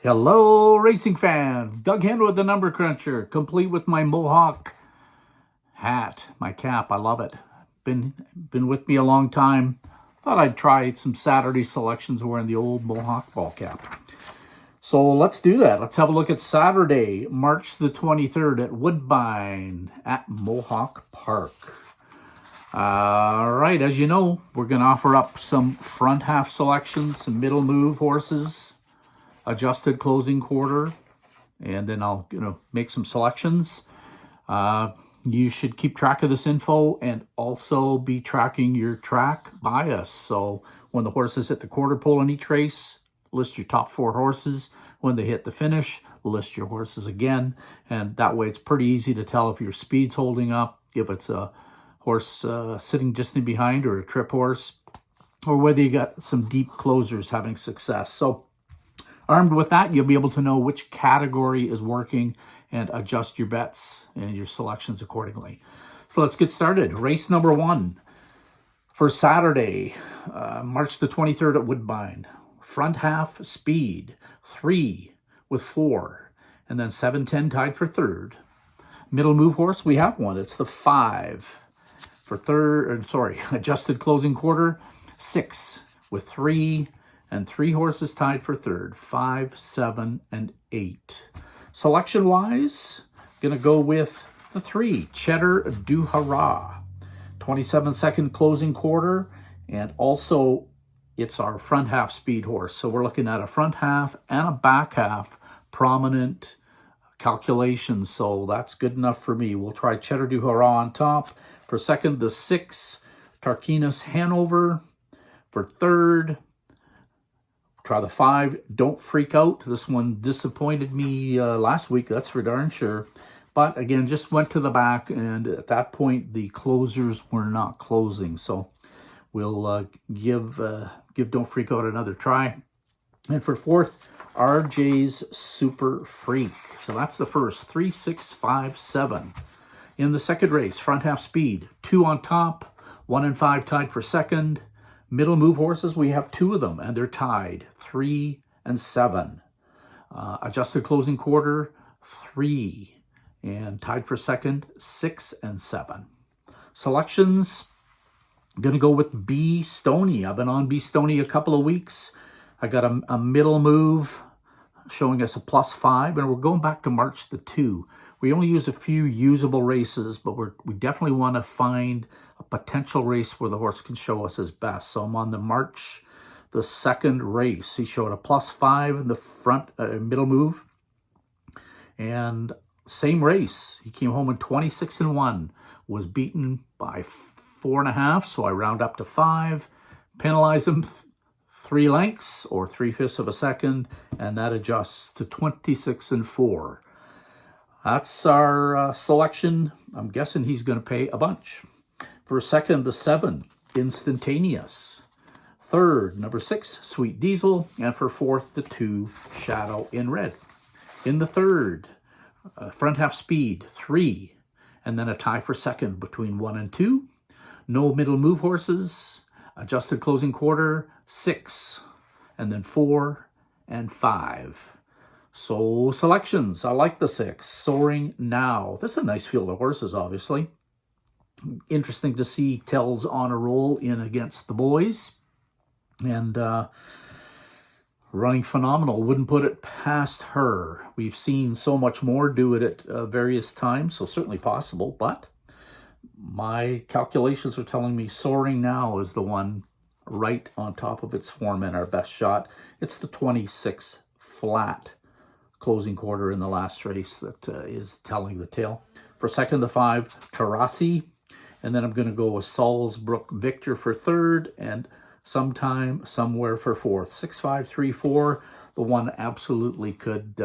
Hello, racing fans. Doug Hen with the Number Cruncher, complete with my Mohawk hat, my cap. I love it. Been with me a long time. Thought I'd try some Saturday selections wearing the old Mohawk ball cap. So let's do that. Let's have a look at Saturday, March the 23rd at Woodbine at Mohawk Park. All right, as you know, we're going to offer up some front half selections, some middle move horses, adjusted closing quarter, and then I'll make some selections. You should keep track of this info and also be tracking your track bias. So when the horses hit the quarter pole in each race, list your top 4 horses. When they hit the finish, list your horses again. And that way it's pretty easy to tell if your speed's holding up, if it's a horse sitting just in behind or a trip horse, or whether you got some deep closers having success. So armed with that, you'll be able to know which category is working and adjust your bets and your selections accordingly. So let's get started. Race number 1 for Saturday, March the 23rd at Woodbine. Front half speed, 3 with 4, and then 7-10 tied for third. Middle move horse, we have one. It's the 5 for third, adjusted closing quarter, 6 with 3, and 3 horses tied for third, 5, 7, and 8. Selection-wise, going to go with the 3, Cheddar Du Hurrah, 27-second closing quarter, and also it's our front half speed horse. So we're looking at a front half and a back half prominent calculations. So that's good enough for me. We'll try Cheddar Du Hurrah on top. For second, the 6, Tarquinius Hanover. For third, try the 5, Don't Freak Out. This one disappointed me last week, that's for darn sure. But again, just went to the back, and at that point, the closers were not closing. So we'll give Don't Freak Out another try. And for fourth, RJ's Super Freak. So that's the first, 3, 6, 5, 7. In the second race, front half speed, 2 on top, 1 and 5 tied for second. Middle move horses, we have 2 of them, and they're tied, 3 and 7. Adjusted closing quarter, 3, and tied for second, 6 and 7. Selections, I'm going to go with B. Stoney. I've been on B. Stoney a couple of weeks. I got a middle move showing us a +5, and we're going back to March the 2. We only use a few usable races, but we definitely want to find a potential race where the horse can show us his best. So I'm on the March the 2nd race. He showed a +5 in the front middle move. And same race. He came home in 26-1, was beaten by 4.5, so I round up to 5, penalize him 3 lengths or 3/5 of a second, and that adjusts to 26-4. That's our selection. I'm guessing he's going to pay a bunch. For second, the 7, Instantaneous. Third, number 6, Sweet Diesel. And for fourth, the 2, Shadow in Red. In the third, front half speed, 3. And then a tie for second between 1 and 2. No middle move horses. Adjusted closing quarter, 6. And then 4 and 5. So selections, I like the 6, Soaring Now. This is a nice field of horses, obviously. Interesting to see Tells on a roll in against the boys. And running phenomenal. Wouldn't put it past her. We've seen so much more do it at various times, so certainly possible. But my calculations are telling me Soaring Now is the one right on top of its form and our best shot. It's the 26 flat closing quarter in the last race that is telling the tale. For second, the 5, Tarasi. And then I'm going to go with Salzbrook Victor for third, and Sometime Somewhere for fourth. 6, 5, 3, 4. The one absolutely could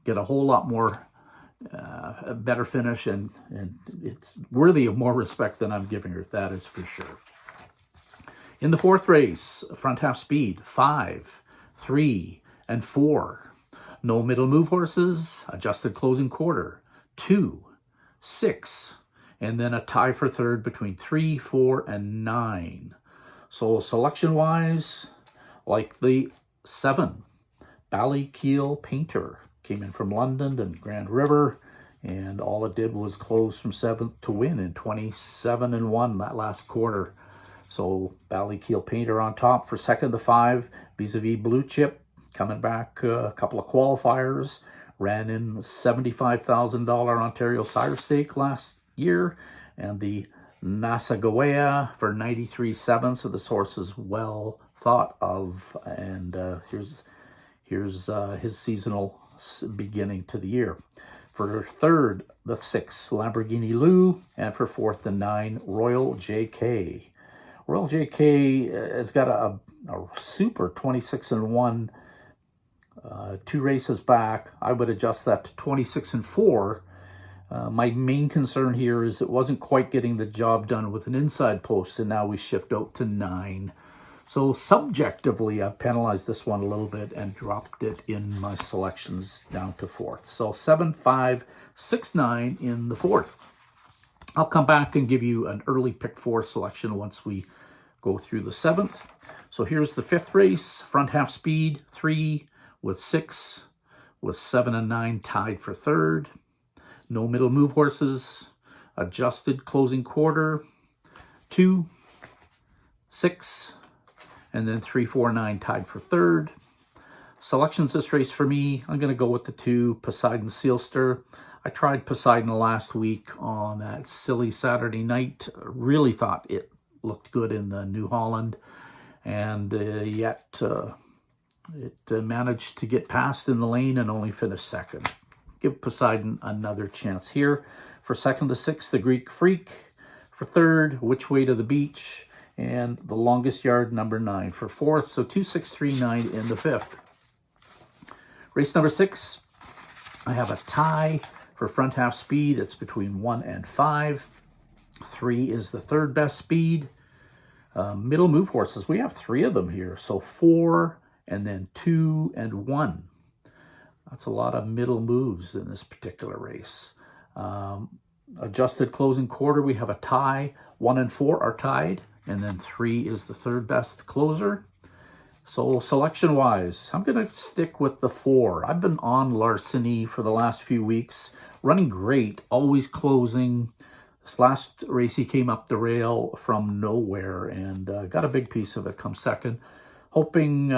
get a whole lot more, a better finish, and it's worthy of more respect than I'm giving her. That is for sure. In the fourth race, front half speed, 5, 3, and 4. No middle move horses, adjusted closing quarter, 2, 6, and then a tie for third between 3, 4, and 9. So selection-wise, like the 7, Ballykeal Painter. Came in from London and Grand River, and all it did was close from 7th to win in 27-1 that last quarter. So Ballykeal Painter on top for 2nd to 5. Vis-a-vis Blue Chip coming back a couple of qualifiers. Ran in $75,000 Ontario Sire Stake last year, and the Nasagawea for 93.7. So this horse is well thought of, and here's his seasonal beginning to the year. For 3rd, the 6, Lamborghini Lou, and for 4th, the 9, Royal JK. Royal JK has got a super 26-1, 2 races back. I would adjust that to 26-4. My main concern here is it wasn't quite getting the job done with an inside post, and now we shift out to 9. So subjectively, I've penalized this one a little bit and dropped it in my selections down to 4th. So 7, 5, 6, 9 in the 4th. I'll come back and give you an early pick 4 selection once we go through the 7th. So here's the 5th race, front half speed, 3 with 6, with 7 and 9 tied for 3rd. No middle move horses, adjusted closing quarter, 2, 6, and then 3, 4, 9 tied for 3rd. Selections this race for me, I'm going to go with the 2, Poseidon Sealster. I tried Poseidon last week on that silly Saturday night. Really thought it looked good in the New Holland, and yet it managed to get past in the lane and only finished 2nd. Give Poseidon another chance here. For 2nd to 6th, the Greek Freak. For 3rd, Which Way to the Beach. And the Longest Yard, number 9 for 4th. So 2, 6, 3, 9 in the 5th. Race number 6, I have a tie for front half speed. It's between 1 and 5. 3 is the 3rd best speed. Middle move horses, we have 3 of them here. So 4, and then 2 and 1. That's a lot of middle moves in this particular race. Adjusted closing quarter, we have a tie. 1 and 4 are tied, and then 3 is the 3rd best closer. So selection-wise, I'm going to stick with the 4. I've been on Larceny for the last few weeks. Running great, always closing. This last race, he came up the rail from nowhere and got a big piece of it come 2nd. Hoping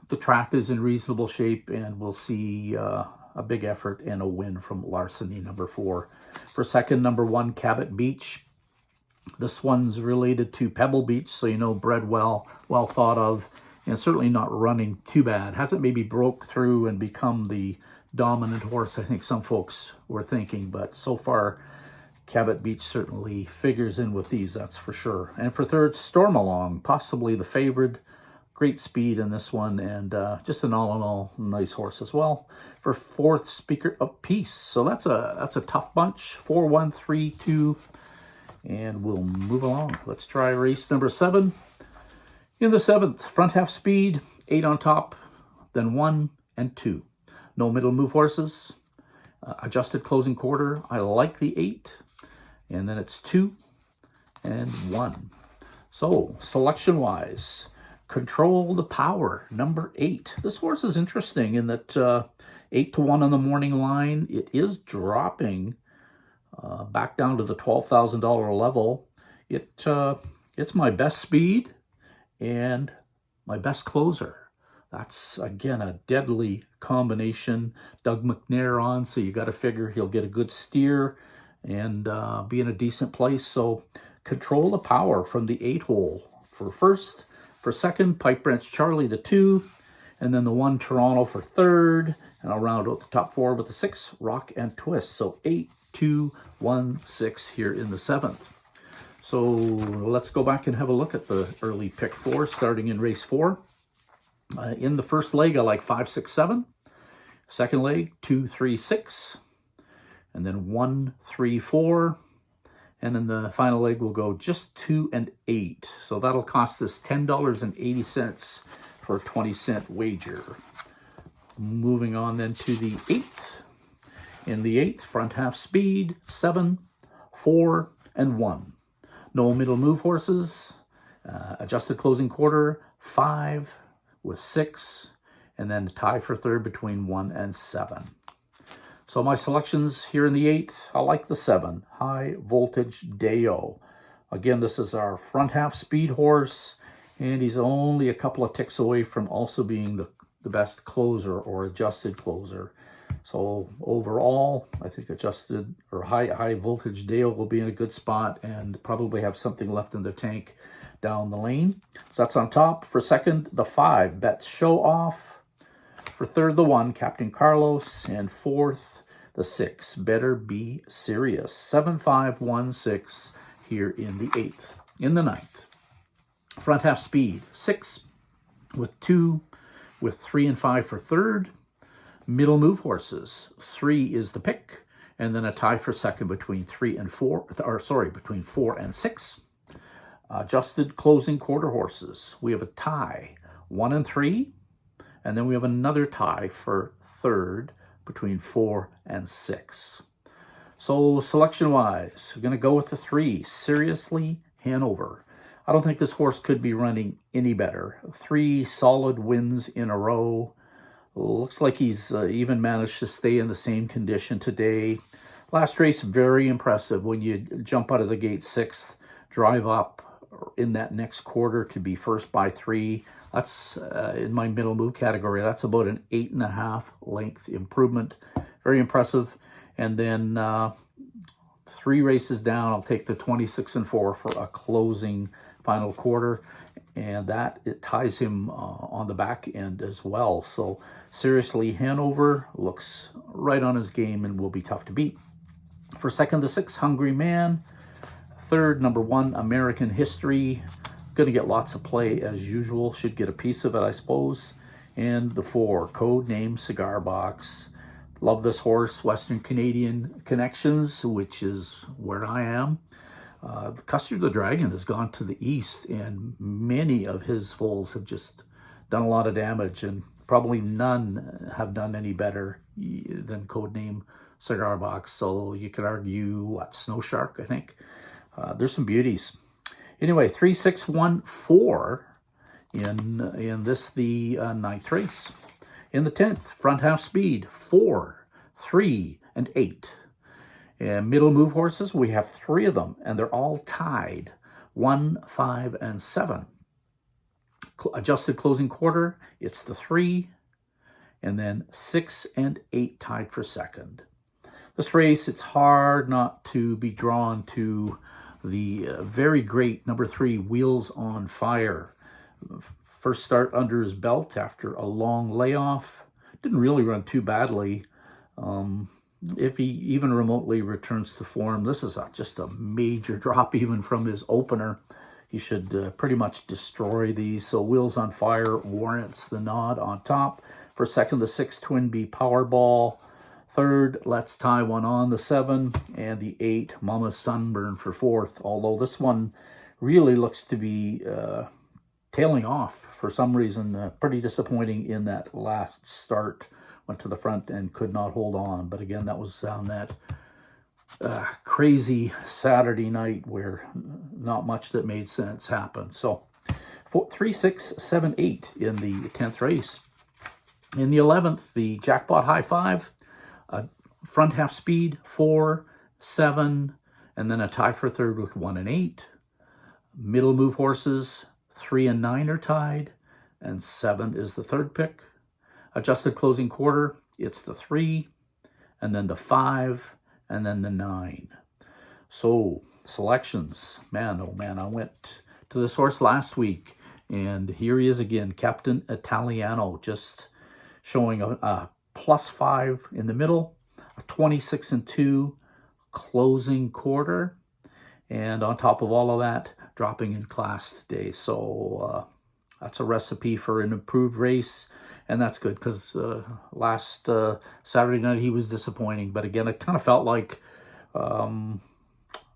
the track is in reasonable shape and we'll see a big effort and a win from Larceny, number 4. For 2nd, number 1, Cabot Beach. This one's related to Pebble Beach, so you know, bred well thought of, and certainly not running too bad. Hasn't maybe broke through and become the dominant horse I think some folks were thinking, but so far Cabot Beach certainly figures in with these, that's for sure. And for 3rd, Stormalong, possibly the favored. Great speed in this one, and just an all-in-all nice horse as well. For 4th, Speaker of Peace. So that's a tough bunch. 4, 1, 3, 2, and we'll move along. Let's try race number 7. In the 7th, front half speed, 8 on top, then 1 and 2. No middle move horses. Adjusted closing quarter, I like the 8, and then it's 2 and 1. So selection-wise, Control the Power, number 8. This horse is interesting in that 8 to 1 on the morning line. It is dropping back down to the $12,000 level. It's my best speed and my best closer. That's, again, a deadly combination. Doug McNair on, so you got to figure he'll get a good steer and be in a decent place. So Control the Power from the 8 hole for 1st. For 2nd, Pipe Branch Charlie, the 2. And then the 1, Toronto, for 3rd. And I'll round out the top 4 with the 6, Rock and Twist. So 8, 2, 1, 6 here in the 7th. So let's go back and have a look at the early pick 4, starting in race 4. In the first leg, I like 5, 6, 7. Second leg, 2, 3, 6. And then 1, 3, 4. And in the final leg, we'll go just 2 and 8. So that'll cost us $10.80 for a 20-cent wager. Moving on then to the 8th. In the 8th, front half speed, 7, 4, and 1. No middle move horses. Adjusted closing quarter, 5 with 6. and then a tie for third between 1 and 7. So my selections here in the 8th, I like the 7, High Voltage Deo. Again, this is our front half speed horse, and he's only a couple of ticks away from also being the best closer or adjusted closer. So overall, I think adjusted or high voltage Dale will be in a good spot and probably have something left in the tank down the lane. So that's on top. For second, the 5, Bet's Show Off. For third, the 1, Captain Carlos. And fourth, the 6, Better Be Serious. 7-5-1-6 here in the 8th. In the 9th, front half speed, 6 with 2, with 3 and 5 for third. Middle move horses, 3 is the pick, and then a tie for second between 3 and 4, between 4 and 6. Adjusted closing quarter horses, we have a tie, 1 and 3, and then we have another tie for third between 4 and 6. So selection-wise, we're going to go with the 3, Seriously Hanover. I don't think this horse could be running any better. 3 solid wins in a row. Looks like he's even managed to stay in the same condition today. Last race, very impressive. When you jump out of the gate 6th, drive up in that next quarter to be first by 3. That's in my middle move category. That's about an 8.5 length improvement. Very impressive. And then 3 races down, I'll take the 26 and 4 for a closing final quarter. And that, it ties him on the back end as well. So Seriously Hanover looks right on his game and will be tough to beat. For second, the 6, Hungry Man. Third, number 1, American History. Going to get lots of play as usual. Should get a piece of it, I suppose. And the 4, Code Name Cigar Box. Love this horse, Western Canadian connections, which is where I am. Custard the Dragon has gone to the east, and many of his foals have just done a lot of damage, and probably none have done any better than Codename Cigar Box. So you could argue, Snow Shark, I think. There's some beauties. Anyway, 3, 6, 1, 4 in this, the 9th race. In the 10th, front half speed, 4, 3, and 8. And middle move horses, we have 3 of them, and they're all tied, 1, 5, and 7. Adjusted closing quarter, it's the 3, and then 6 and 8 tied for second. This race, it's hard not to be drawn to the very great number 3, Wheels on Fire. First start under his belt after a long layoff. Didn't really run too badly. If he even remotely returns to form, this is just a major drop even from his opener. He should pretty much destroy these. So Wheels on Fire warrants the nod on top. For second, the 6, Twin Bee Powerball. Third, Let's Tie One On, the 7. And the 8, Mama's Sunburn for fourth. Although this one really looks to be tailing off for some reason. Pretty disappointing in that last start. Went to the front and could not hold on. But again, that was on that crazy Saturday night where not much that made sense happened. So 3, 6, 7, 8 in the 10th race. In the 11th, the Jackpot High 5, front half speed, 4, 7, and then a tie for third with 1 and 8. Middle move horses, 3 and 9 are tied, and 7 is the third pick. Adjusted closing quarter, it's the 3, and then the 5, and then the 9. So, selections. Man, oh man, I went to this horse last week, and here he is again, Captain Italiano, just showing a +5 in the middle, a 26 and 2 closing quarter, and on top of all of that, dropping in class today. So, that's a recipe for an improved race. And that's good because last Saturday night he was disappointing. But again, it kind of felt like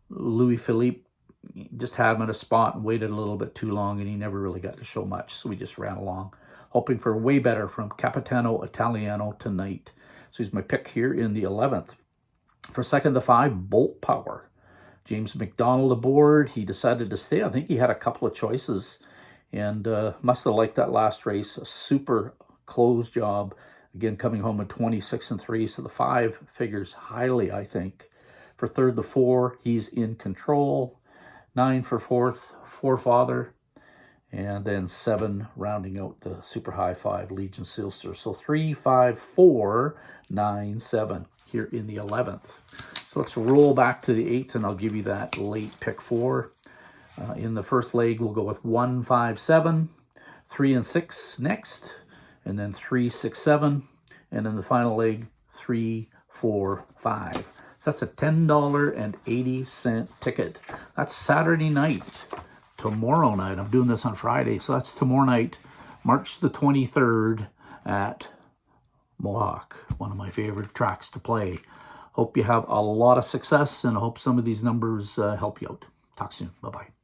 Louis Philippe just had him in a spot and waited a little bit too long, and he never really got to show much. So we just ran along, hoping for way better from Capitano Italiano tonight. So he's my pick here in the 11th. For second, the 5, Bolt Power. James McDonald aboard. He decided to stay. I think he had a couple of choices and must have liked that last race. A super close job. Again, coming home with 26 and 3, so the 5 figures highly, I think. For third, the 4, he's in control. 9 for fourth, forefather. And then 7 rounding out the super high 5, Legion Sealster. So 3, 5, 4, 9, 7 here in the 11th. So let's roll back to the 8th, and I'll give you that late pick 4. In the first leg, we'll go with 1, 5, 7, 3 and 6 next, and then 3, 6, 7, and in the final leg, 3, 4, 5. So that's a $10.80 ticket. That's Saturday night. Tomorrow night, I'm doing this on Friday, so that's tomorrow night, March the 23rd at Mohawk, one of my favorite tracks to play. Hope you have a lot of success, and I hope some of these numbers help you out. Talk soon. Bye-bye.